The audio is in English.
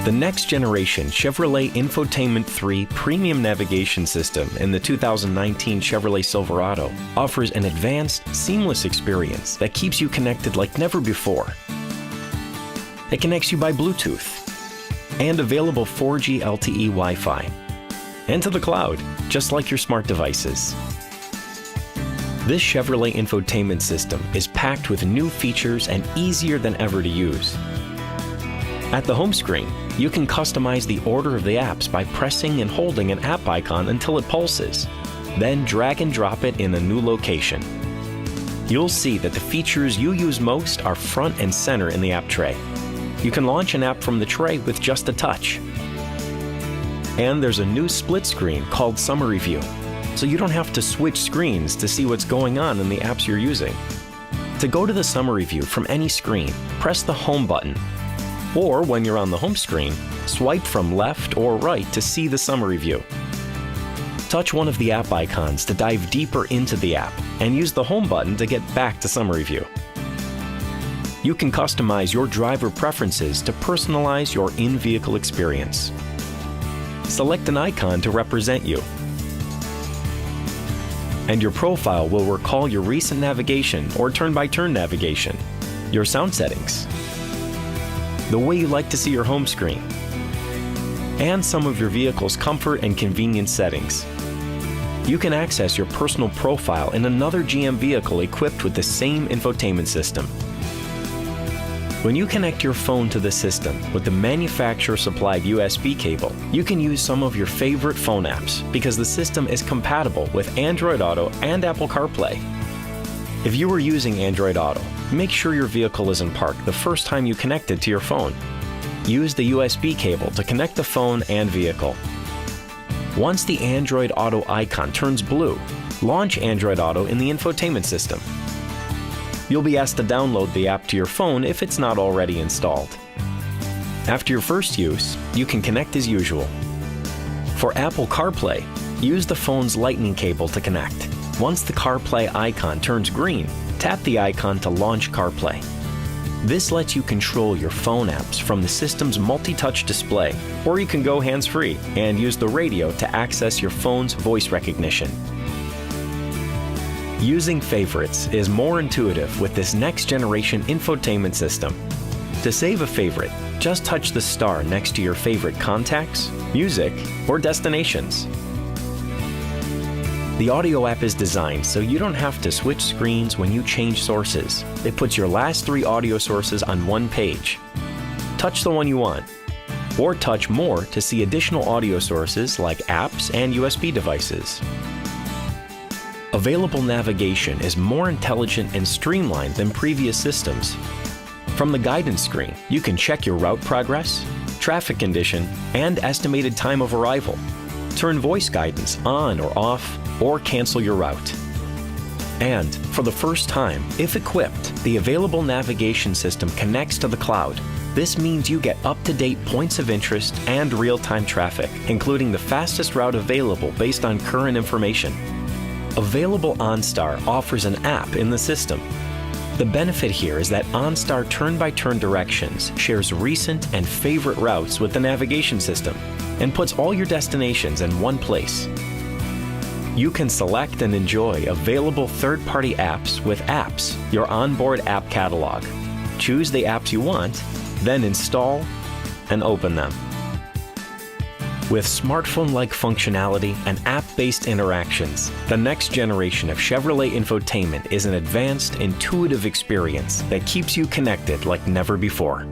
The next generation Chevrolet Infotainment 3 premium navigation system in the 2019 Chevrolet Silverado offers an advanced, seamless experience that keeps you connected like never before. It connects you by Bluetooth and available 4G LTE Wi-Fi and to the cloud, just like your smart devices. This Chevrolet infotainment system is packed with new features and easier than ever to use. At the home screen, you can customize the order of the apps by pressing and holding an app icon until it pulses. Then drag and drop it in a new location. You'll see that the features you use most are front and center in the app tray. You can launch an app from the tray with just a touch. And there's a new split screen called Summary View, so you don't have to switch screens to see what's going on in the apps you're using. To go to the Summary View from any screen, press the Home button. Or when you're on the home screen, swipe from left or right to see the Summary View. Touch one of the app icons to dive deeper into the app, and use the Home button to get back to Summary View. You can customize your driver preferences to personalize your in-vehicle experience. Select an icon to represent you. And your profile will recall your recent navigation or turn-by-turn navigation, your sound settings, the way you like to see your home screen, and some of your vehicle's comfort and convenience settings. You can access your personal profile in another GM vehicle equipped with the same infotainment system. When you connect your phone to the system with the manufacturer-supplied USB cable, you can use some of your favorite phone apps because the system is compatible with Android Auto and Apple CarPlay. If you are using Android Auto, make sure your vehicle is in park the first time you connect it to your phone. Use the USB cable to connect the phone and vehicle. Once the Android Auto icon turns blue, launch Android Auto in the infotainment system. You'll be asked to download the app to your phone if it's not already installed. After your first use, you can connect as usual. For Apple CarPlay, use the phone's Lightning cable to connect. Once the CarPlay icon turns green, tap the icon to launch CarPlay. This lets you control your phone apps from the system's multi-touch display, or you can go hands-free and use the radio to access your phone's voice recognition. Using favorites is more intuitive with this next-generation infotainment system. To save a favorite, just touch the star next to your favorite contacts, music, or destinations. The audio app is designed so you don't have to switch screens when you change sources. It puts your last 3 audio sources on one page. Touch the one you want, or touch more to see additional audio sources like apps and USB devices. Available navigation is more intelligent and streamlined than previous systems. From the guidance screen, you can check your route progress, traffic condition, and estimated time of arrival. Turn voice guidance on or off, or cancel your route. And for the first time, if equipped, the available navigation system connects to the cloud. This means you get up-to-date points of interest and real-time traffic, including the fastest route available based on current information. Available OnStar offers an app in the system. The benefit here is that OnStar turn-by-turn directions shares recent and favorite routes with the navigation system and puts all your destinations in one place. You can select and enjoy available third-party apps with Apps, your onboard app catalog. Choose the apps you want, then install and open them. With smartphone-like functionality and app-based interactions, the next generation of Chevrolet infotainment is an advanced, intuitive experience that keeps you connected like never before.